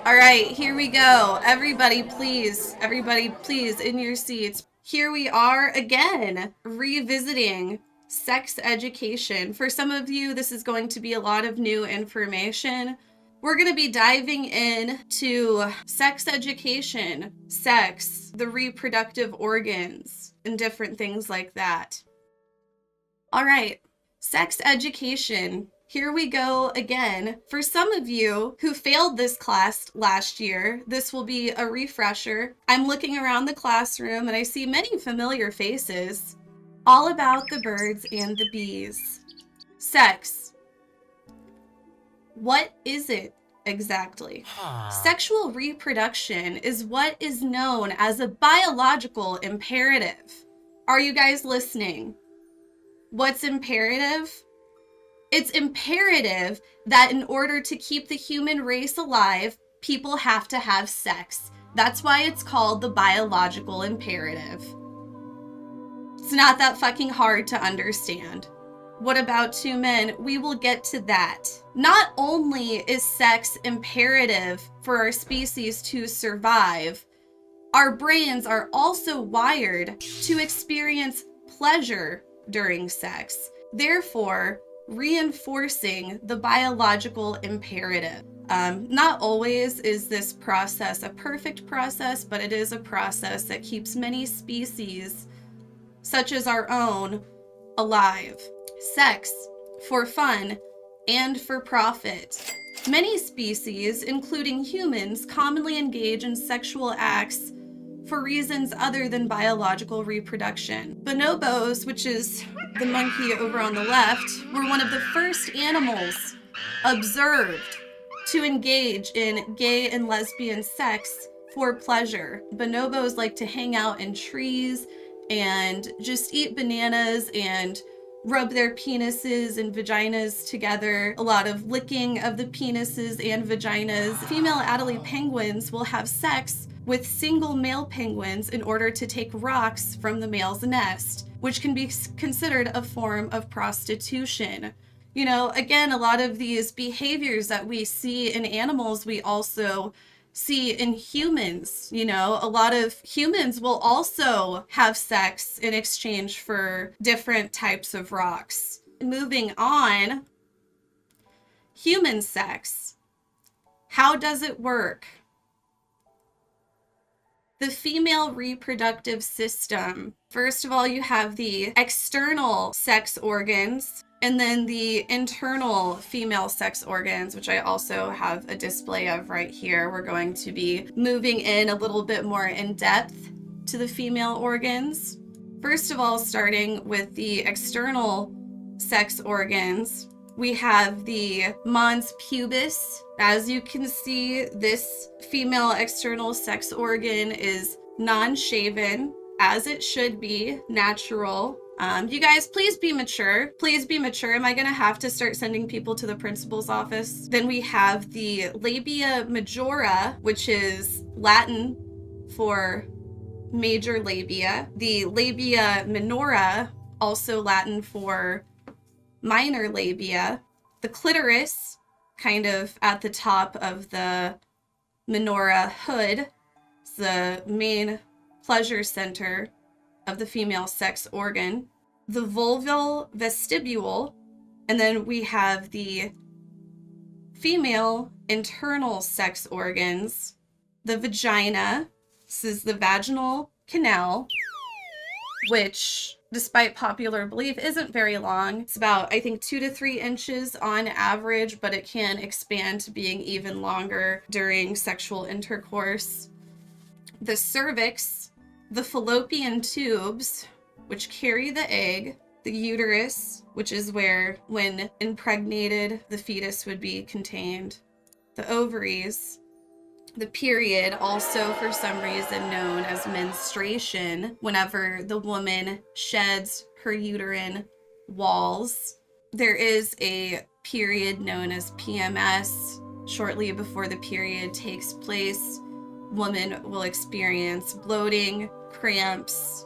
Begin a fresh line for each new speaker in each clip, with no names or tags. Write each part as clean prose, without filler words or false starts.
All right, here we go. Everybody, please, in your seats. Here we are again, revisiting sex education. For some of you, this is going to be a lot of new information. We're going to be diving into sex education, sex, the reproductive organs, and different things like that. All right, sex education. Here we go again. For some of you who failed this class last year, this will be a refresher. I'm looking around the classroom and I see many familiar faces. All about the birds and the bees. Sex. What is it exactly? Sexual reproduction is what is known as a biological imperative. Are you guys listening? What's imperative? It's imperative that in order to keep the human race alive, people have to have sex. That's why it's called the biological imperative. It's not that fucking hard to understand. What about two men? We will get to that. Not only is sex imperative for our species to survive, our brains are also wired to experience pleasure during sex. Therefore, reinforcing the biological imperative. Not always is this process a perfect process, but it is a process that keeps many species, such as our own, alive. Sex, for fun and for profit. Many species, including humans, commonly engage in sexual acts for reasons other than biological reproduction. Bonobos, which is the monkey over on the left, were one of the first animals observed to engage in gay and lesbian sex for pleasure. Bonobos like to hang out in trees and just eat bananas and rub their penises and vaginas together. A lot of licking of the penises and vaginas. Female Adelie penguins will have sex with single male penguins in order to take rocks from the male's nest, which can be considered a form of prostitution. You know, again, a lot of these behaviors that we see in animals, we also see in humans. You know, a lot of humans will also have sex in exchange for different types of rocks. Moving on, human sex. How does it work? The female reproductive system. First of all, you have the external sex organs, and then the internal female sex organs, which I also have a display of right here. We're going to be moving in a little bit more in depth to the female organs. First of all, starting with the external sex organs, we have the mons pubis. As you can see, this female external sex organ is non-shaven, as it should be, natural. You guys, please be mature. Please be mature. Am I gonna have to start sending people to the principal's office? Then we have the labia majora, which is Latin for major labia. The labia minora, also Latin for minor labia. The clitoris, kind of at the top of the minora hood, is the main pleasure center of the female sex organ. The vulval vestibule, and then we have the female internal sex organs. The vagina, this is the vaginal canal, which, despite popular belief, isn't very long. It's about, I think, 2 to 3 inches on average, but it can expand to being even longer during sexual intercourse. The cervix, the fallopian tubes, which carry the egg, the uterus, which is where, when impregnated, the fetus would be contained, the ovaries, the period, also for some reason known as menstruation, whenever the woman sheds her uterine walls. There is a period known as PMS. Shortly before the period takes place, woman will experience bloating, cramps,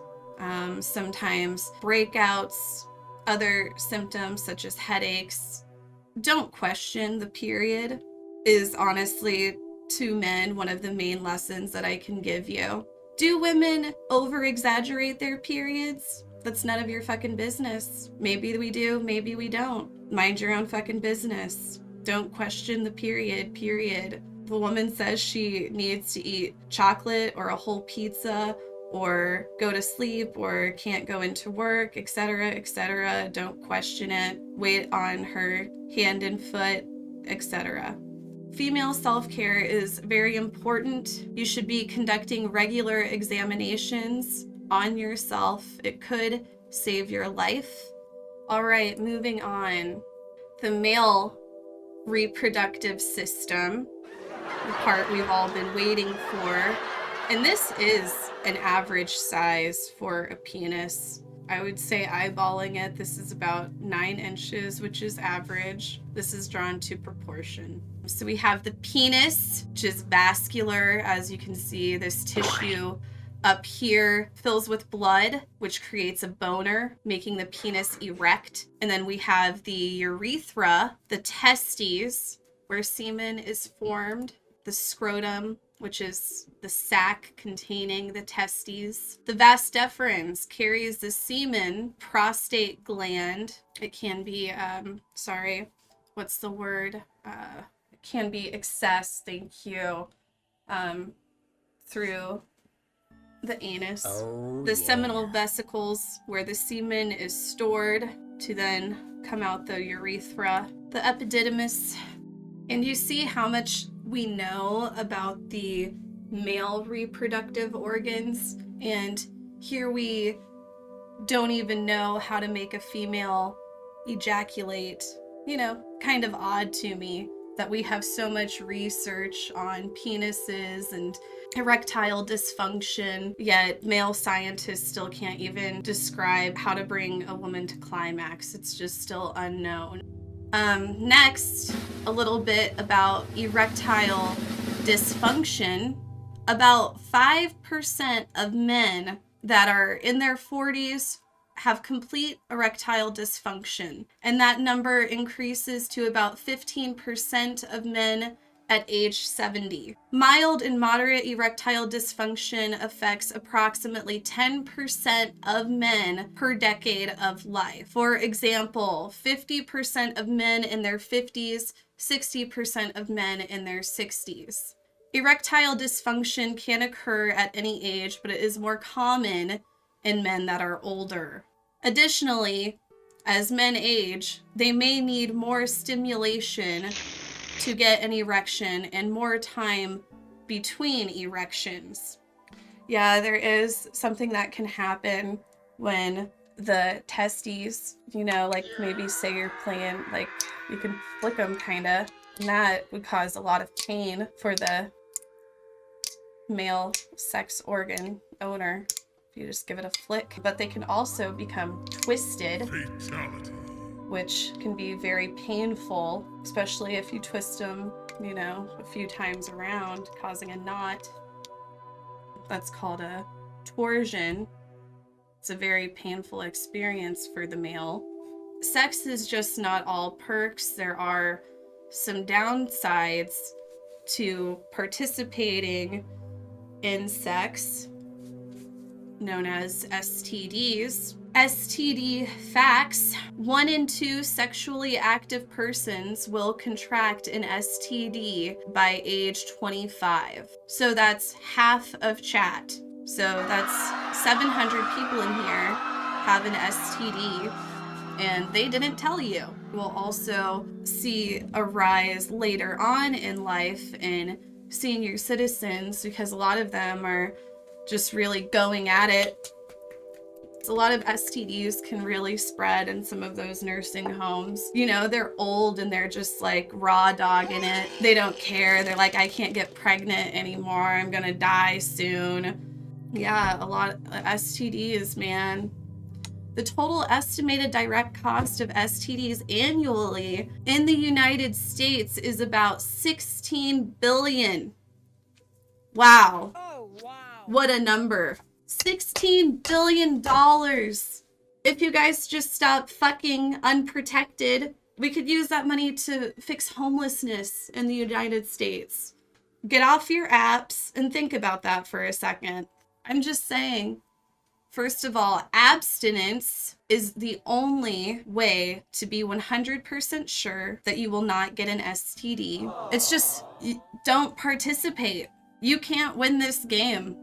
sometimes breakouts, other symptoms such as headaches. Don't question the period. is honestly, to men, one of the main lessons that I can give you. Do women over-exaggerate their periods? That's none of your fucking business. Maybe we do, maybe we don't. Mind your own fucking business. Don't question the period. If a woman says she needs to eat chocolate or a whole pizza or go to sleep or can't go into work, etc., don't question it. Wait on her hand and foot, etc. Female self-care is very important. You should be conducting regular examinations on yourself. It could save your life. All right, moving on. The male reproductive system, the part we've all been waiting for. And this is an average size for a penis. I would say eyeballing it, this is about 9 inches, which is average. This is drawn to proportion. So we have the penis, which is vascular. As you can see, this tissue up here fills with blood, which creates a boner, making the penis erect. And then we have the urethra, the testes, where semen is formed, the scrotum, which is the sac containing the testes. The vas deferens carries the semen, prostate gland. It can be, what's the word? It can be excess, thank you, through the anus. The seminal vesicles, where the semen is stored to then come out the urethra. The epididymis. And you see how much we know about the male reproductive organs, and here we don't even know how to make a female ejaculate. You know, kind of odd to me that we have so much research on penises and erectile dysfunction, yet male scientists still can't even describe how to bring a woman to climax. It's just still unknown. Next, a little bit about erectile dysfunction. About 5% of men that are in their 40s have complete erectile dysfunction, and that number increases to about 15% of men at age 70. Mild and moderate erectile dysfunction affects approximately 10% of men per decade of life. For example, 50% of men in their 50s, 60% of men in their 60s. Erectile dysfunction can occur at any age, but it is more common in men that are older. Additionally, as men age, they may need more stimulation to get an erection and more time between erections. Yeah, there is something that can happen when the testes, you know, like maybe say you're playing, like you can flick them kinda, and that would cause a lot of pain for the male sex organ owner if you just give it a flick. But they can also become twisted. Fatality. Which can be very painful, especially if you twist them, you know, a few times around, causing a knot. That's called a torsion. It's a very painful experience for the male. Sex is just not all perks. There are some downsides to participating in sex, known as STDs. STD facts: 1 in 2 sexually active persons will contract an STD by age 25. So that's half of chat. So that's 700 people in here have an STD, and they didn't tell you. We'll also see a rise later on in life in senior citizens, because a lot of them are just really going at it. A lot of STDs can really spread in some of those nursing homes. You know, they're old and they're just like raw dogging it. They don't care. They're like, I can't get pregnant anymore. I'm gonna die soon. Yeah, a lot of STDs, man. The total estimated direct cost of STDs annually in the United States is about $16 billion. Wow. Oh, wow. What a number. $16 billion. If you guys just stop fucking unprotected We could use that money to fix homelessness in the United States. Get off your apps and think about that for a second. I'm just saying. First of all, abstinence is the only way to be 100% sure that you will not get an STD. It's just, don't participate. You can't win this game,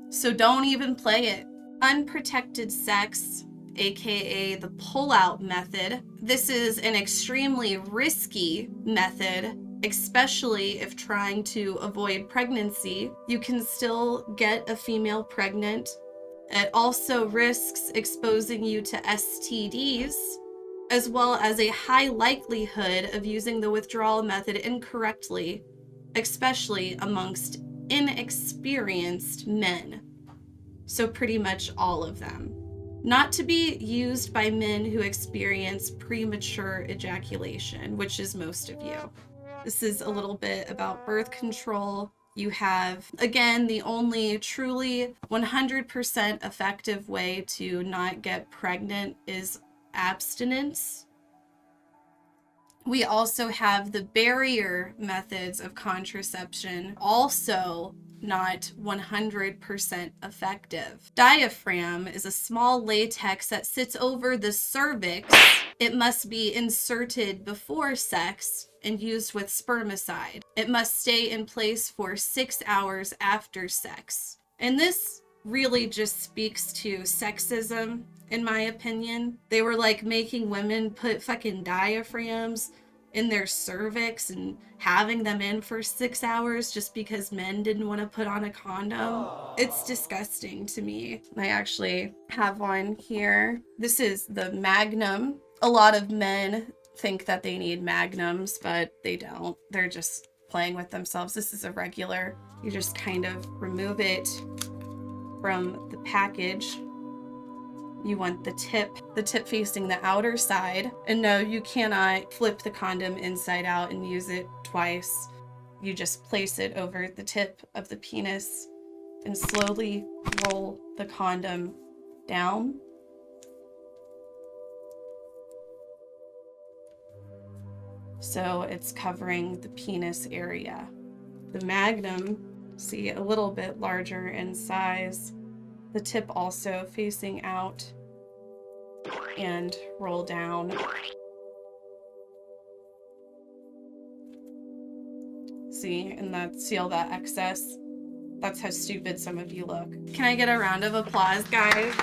so don't even play it. Unprotected sex, aka the pull-out method. This is an extremely risky method, especially if trying to avoid pregnancy. You can still get a female pregnant. It also risks exposing you to STDs, as well as a high likelihood of using the withdrawal method incorrectly, especially amongst inexperienced men. So pretty much all of them. Not to be used by men who experience premature ejaculation, which is most of you. This is a little bit about birth control. You have, again, the only truly 100% effective way to not get pregnant is abstinence. We also have the barrier methods of contraception, also not 100% effective. Diaphragm is a small latex that sits over the cervix. It must be inserted before sex and used with spermicide. It must stay in place for 6 hours after sex. And this really just speaks to sexism, in my opinion. They were like making women put fucking diaphragms in their cervix and having them in for 6 hours just because men didn't want to put on a condom. It's disgusting to me. I actually have one here. This is the Magnum. A lot of men think that they need Magnums, but they don't. They're just playing with themselves. This is a regular. You just kind of remove it from the package. You want the tip facing the outer side. And no, you cannot flip the condom inside out and use it twice. You just place it over the tip of the penis and slowly roll the condom down. So it's covering the penis area. The Magnum, see, a little bit larger in size. The tip also facing out and roll down. See, and see all that excess? That's how stupid some of you look. Can I get a round of applause, guys?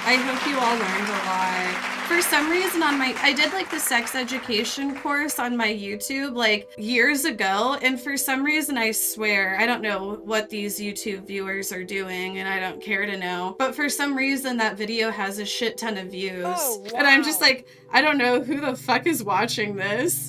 I hope you all learned a lot. For some reason I did like the sex education course on my YouTube like years ago, and for some reason, I swear, I don't know what these YouTube viewers are doing and I don't care to know, but for some reason that video has a shit ton of views. Oh, wow. And I'm just like, I don't know who the fuck is watching this.